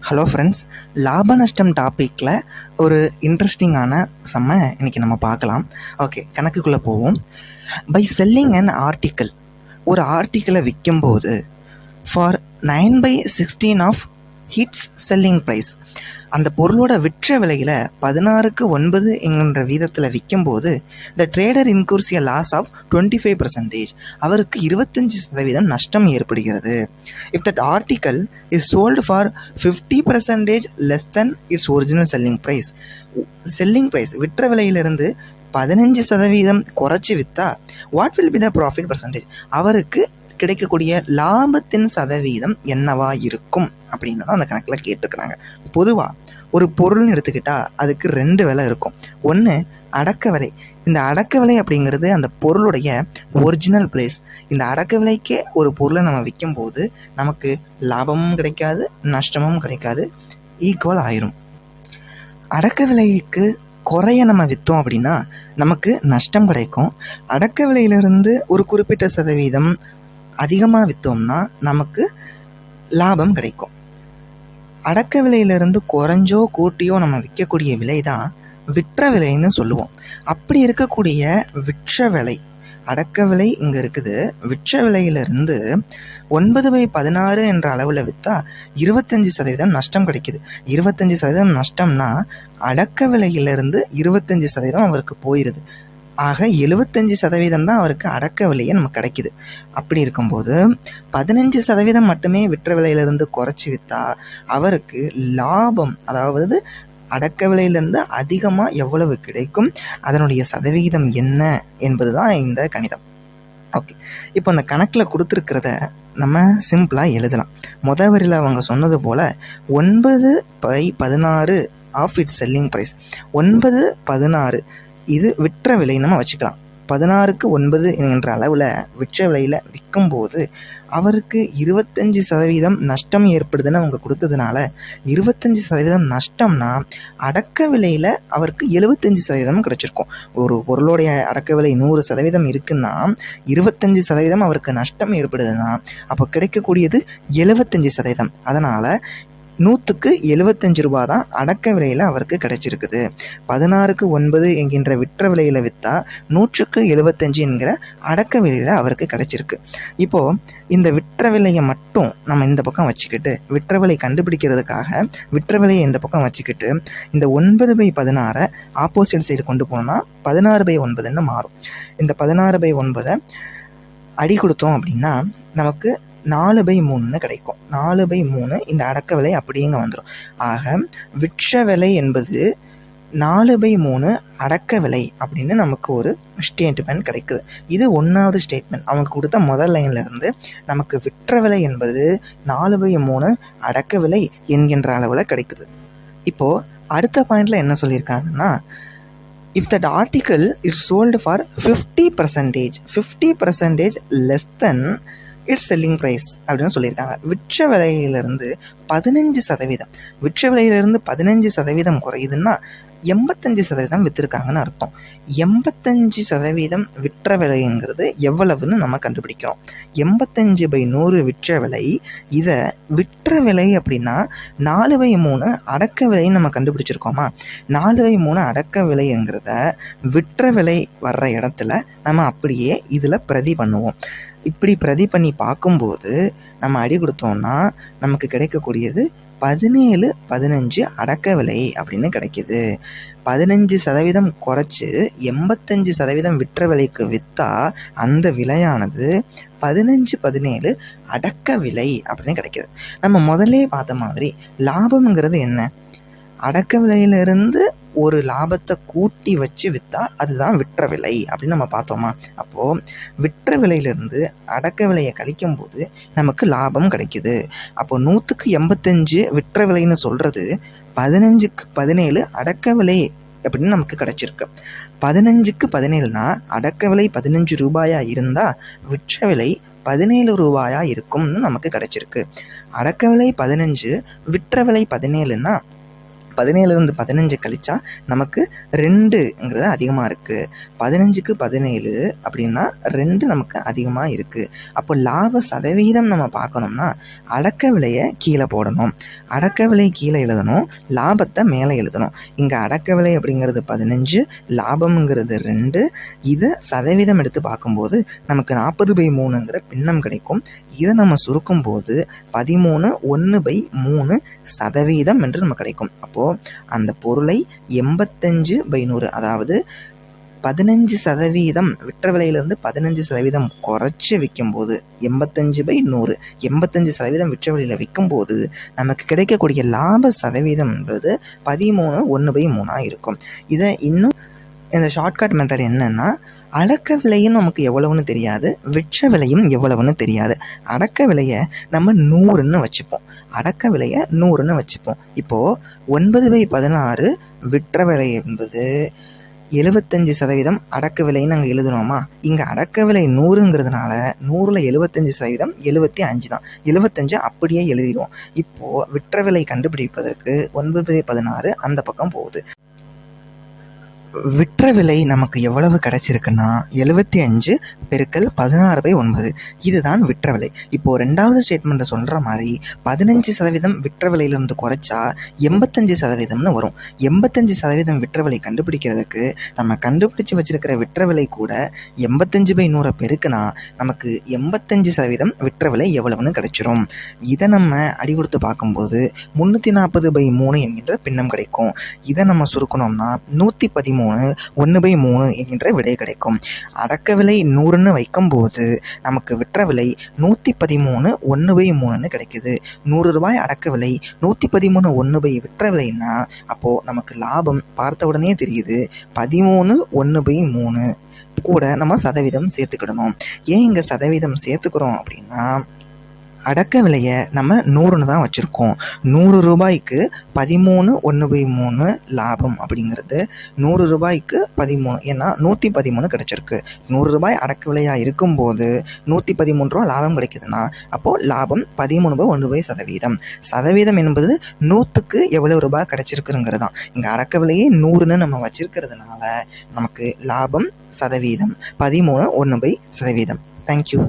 Hello friends, லாப நஷ்டம் டாப்பிக்கில் ஒரு இன்ட்ரெஸ்டிங்கான இன்றைக்கி நம்ம பார்க்கலாம். ஓகே, கணக்குக்குள்ளே போவோம். பை செல்லிங் அன் ஆர்டிக்கிள், ஒரு ஆர்டிக்கிளை விற்கும்போது for 9/16 of its selling price, அந்த பொருளோட விற்ற விலையில் 16/9 என்கின்ற வீதத்தில் விற்கும்போது the trader incurs a loss of 25%, அவருக்கு 25% நஷ்டம் ஏற்படுகிறது. If that article is sold for 50% less then its original selling price, விற்ற விலையிலிருந்து 15% குறைச்சி விற்றா what will be the profit percentage, அவருக்கு கிடைக்கக்கூடிய லாபத்தின் சதவீதம் என்னவா இருக்கும் அப்படின்னு தான் அந்த கணக்கில் கேட்டுக்கிறாங்க. பொதுவாக ஒரு பொருள்னு எடுத்துக்கிட்டால் அதுக்கு 2 விலை இருக்கும். ஒன்று அடக்க விலை. இந்த அடக்க விலை அப்படிங்கிறது அந்த பொருளுடைய ஒரிஜினல் ப்ரைஸ். இந்த அடக்க விலைக்கே ஒரு பொருளை நம்ம விற்கும்போது நமக்கு லாபமும் கிடைக்காது, நஷ்டமும் கிடைக்காது, ஈக்குவல் ஆயிரும். அடக்க விலைக்கு குறைய நம்ம விற்றோம் அப்படின்னா நமக்கு நஷ்டம் கிடைக்கும். அடக்க விலையிலிருந்து ஒரு குறிப்பிட்ட சதவீதம் அதிகமாக விற்றோம்னா நமக்கு லாபம் கிடைக்கும். அடக்க விலையிலிருந்து குறைஞ்சோ கூட்டியோ நம்ம விற்கக்கூடிய விலை தான் விற்ற விலைன்னு சொல்லுவோம். அப்படி இருக்கக்கூடிய விற்ற விலை, அடக்க விலை இங்கே இருக்குது, விற்ற விலையிலிருந்து 9/16 என்ற அளவில் விற்றா 25% நஷ்டம் கிடைக்குது. 25% நஷ்டம்னா அடக்க விலையிலிருந்து 25% அவருக்கு போயிடுது. ஆக 75% தான் அவருக்கு அடக்க விலையை நமக்கு கிடைக்குது. அப்படி இருக்கும்போது 15% மட்டுமே விற்ற விலையிலிருந்து குறைச்சி விற்றா அவருக்கு லாபம், அதாவது அடக்க விலையிலேருந்து அதிகமாக எவ்வளவு கிடைக்கும், அதனுடைய சதவிகிதம் என்ன என்பது தான் இந்த கணிதம். ஓகே, இப்போ அந்த கணக்கில் கொடுத்துருக்கிறத நம்ம சிம்பிளாக எழுதலாம். வரியில் அவங்க சொன்னது போல் 9/16 ஆஃப் இட்ஸ் செல்லிங் ப்ரைஸ், 9/16 இது விற்ற விலை நம்ம வச்சுக்கலாம். 16/9 என்கின்ற அளவில் விற்ற விலையில் விற்கும்போது அவருக்கு 25% நஷ்டம் ஏற்படுதுன்னு அவங்க கொடுத்ததுனால 25% நஷ்டம்னா அடக்க விலையில் அவருக்கு 75% கிடைச்சிருக்கும். ஒரு பொருளுடைய அடக்க விலை 100% இருக்குன்னா 25% அவருக்கு நஷ்டம் ஏற்படுதுன்னா அப்போ கிடைக்கக்கூடியது 75%. அதனால் 100க்கு 75 ரூபா தான் அடக்க விலையில் அவருக்கு கிடைச்சிருக்குது. 16/9 என்கின்ற விற்ற விலையில் விற்றா 100க்கு 75 என்கிற அடக்க விலையில் அவருக்கு கிடைச்சிருக்கு. இப்போது இந்த விற்ற விலையை மட்டும் நம்ம இந்த பக்கம் வச்சுக்கிட்டு, விற்ற விலை கண்டுபிடிக்கிறதுக்காக விற்ற விலையை இந்த பக்கம் வச்சுக்கிட்டு இந்த 9/16 ஆப்போசிட் சைடு கொண்டு போனால் 16/9ன்னு மாறும். இந்த 16/9 அடி கொடுத்தோம் அப்படின்னா நமக்கு 4/3 கிடைக்கும். 4/3 இந்த அடக்க விலை அப்படிங்க வந்துடும். ஆக விற்ற விலை என்பது 4/3 அடக்க விலை அப்படின்னு நமக்கு ஒரு ஸ்டேட்மெண்ட் கிடைக்குது. இது 1வது ஸ்டேட்மெண்ட். அவங்க கொடுத்த முதல் லைன்லேருந்து நமக்கு விற்ற விலை என்பது 4/3 அடக்க விலை என்கின்ற அளவில் கிடைக்குது. இப்போது அடுத்த பாயிண்டில் என்ன சொல்லியிருக்காங்கன்னா, if that article is sold for 50% less than its selling price அப்படின்னு சொல்லியிருக்காங்க. விற்ற விலையிலிருந்து 15%, விற்ற விலையிலிருந்து 15% குறையுதுன்னா 85% விற்றுருக்காங்கன்னு அர்த்தம். 85% விற்ற விலைங்கிறது எவ்வளவுன்னு நம்ம கண்டுபிடிக்கிறோம். 85/100 விற்ற விலை. இதை விற்ற விலை அப்படின்னா 4/3 அடக்க விலைன்னு நம்ம கண்டுபிடிச்சிருக்கோமா. 4/3 அடக்க விலைங்கிறத விற்ற விலை வர்ற இடத்துல நம்ம அப்படியே இதில் பிரதி பண்ணுவோம். இப்படி பிரதி பண்ணி பார்க்கும்போது நம்ம அடி கொடுத்தோம்னா நமக்கு கிடைக்கக்கூடியது 17/15 அடக்க விலை அப்படின்னு கிடைக்கிது. 15% குறைச்சி 85% விற்ற விலைக்கு விற்றா அந்த விலையானது 15/17 அடக்க விலை அப்படின்னு கிடைக்கிது. நம்ம முதல்லே பார்த்த மாதிரி லாபம்ங்கிறது என்ன, அடக்க விலையிலிருந்து ஒரு லாபத்தை கூட்டி வச்சு விற்றா அதுதான் விற்ற விலை அப்படின்னு நம்ம பார்த்தோமா. அப்போது விற்ற விலையிலிருந்து அடக்க விலையை கழிக்கும் போது நமக்கு லாபம் கிடைக்குது. அப்போ 100க்கு 85 விற்ற விலைன்னு சொல்கிறது 15க்கு 17 அடக்க விலை அப்படின்னு நமக்கு கிடைச்சிருக்கு. 15க்கு 17னா அடக்க விலை 15 ரூபாயாக இருந்தால் விற்ற விலை 17 ரூபாயாக இருக்கும்னு நமக்கு கிடைச்சிருக்கு. அடக்க விலை 15, விற்ற விலை 17னா 17லேருந்து 15 கழிச்சா நமக்கு 2ங்கிறது அதிகமாக இருக்குது. 15க்கு 17 அப்படின்னா 2 நமக்கு அதிகமாக இருக்குது. அப்போ லாப சதவீதம் நம்ம பார்க்கணும்னா அடக்க விலையை கீழே போடணும். அடக்க விலை கீழே எழுதணும், லாபத்தை மேலே எழுதணும். இங்கே அடக்க விலை அப்படிங்கிறது 15, லாபம்ங்கிறது 2. இதை சதவீதம் எடுத்து பார்க்கும்போது நமக்கு 40/3ங்கிற பின்னம் கிடைக்கும். இதை நம்ம சுருக்கும் போது 13/1/3% என்று நமக்கு கிடைக்கும். அப்போது அந்த பொருளை 85/100, அதாவது 15% விற்ற விலையிலிருந்து 15% குறைச்சி விற்கும்போது 85/100, 85% விற்ற விலையில் விற்கும்போது நமக்கு கிடைக்கக்கூடிய லாப சதவீதம்ன்றது 13/1/3 இருக்கும். இதை இன்னும் இந்த ஷார்ட்கட் மெத்தட் என்னென்னா, அடக்க விலையும் நமக்கு எவ்வளவுன்னு தெரியாது, விற்ற விலையும் எவ்வளவுன்னு தெரியாது. அடக்க விலையை நம்ம 100ன்னு வச்சுப்போம். அடக்க விலையை 100ன்னு வச்சுப்போம். இப்போது 9/16 விற்ற விலை என்பது 75% அடக்க விலைன்னு நாங்கள் எழுதுனோமா? இங்கே அடக்க விலை 100ங்கிறதுனால 100ல் 75% 75 தான். 75 அப்படியே எழுதிடுவோம். இப்போது விற்ற விலை கண்டுபிடிப்பதற்கு 9/16 அந்த பக்கம் போகுது. விற்ற விலை நமக்கு எவ்வளவு கிடச்சிருக்குன்னா 75 பெருக்கல் 16/9, இதுதான் விற்ற விலை. இப்போது ரெண்டாவது ஸ்டேட்மெண்ட்டை சொல்கிற மாதிரி 15% விற்ற விலையிலிருந்து குறைச்சா 85%ன்னு வரும். 85% விற்ற விலை கண்டுபிடிக்கிறதுக்கு நம்ம கண்டுபிடிச்சி வச்சிருக்கிற விற்ற விலை கூட 85/100 பெருக்குனா நமக்கு 85% விற்ற விலை எவ்வளவுன்னு கிடைச்சிரும். இதை நம்ம அடி கொடுத்து பார்க்கும்போது 340/3 என்கின்ற பின்னம் கிடைக்கும். இதை நம்ம சுருக்கணும்னா 113/1/3 என்கின்ற விடை கிடைக்கும். அடக்க விலை 100ன்னு வைக்கும்போது நமக்கு விற்ற விலை 113/1/3 கிடைக்குது. 100 ரூபாய் அடக்க விலை, 113/1 விற்ற விலைன்னா அப்போது நமக்கு லாபம் பார்த்த உடனே தெரியுது 13/1/3. கூட நம்ம சதவீதம் சேர்த்துக்கிடணும். ஏன் இங்கே சதவீதம் சேர்த்துக்கிறோம் அப்படின்னா, அடக்க விலையை நம்ம 100ன்னு தான் வச்சுருக்கோம். 100 ரூபாய்க்கு 13/1/3 லாபம் அப்படிங்கிறது 100 ரூபாய்க்கு 13, ஏன்னா 113 கிடச்சிருக்கு. 100 ரூபாய் அடக்க விலையாக இருக்கும்போது 113 ரூபா லாபம் கிடைக்குதுன்னா அப்போது லாபம் 13/1%. சதவீதம் என்பது 100க்கு எவ்வளோ ரூபாய் கிடச்சிருக்குங்கிறது தான். இங்கே அடக்க விலையே 100ன்னு நம்ம வச்சுருக்கிறதுனால நமக்கு லாபம் சதவீதம் 13/1%. தேங்க்யூ.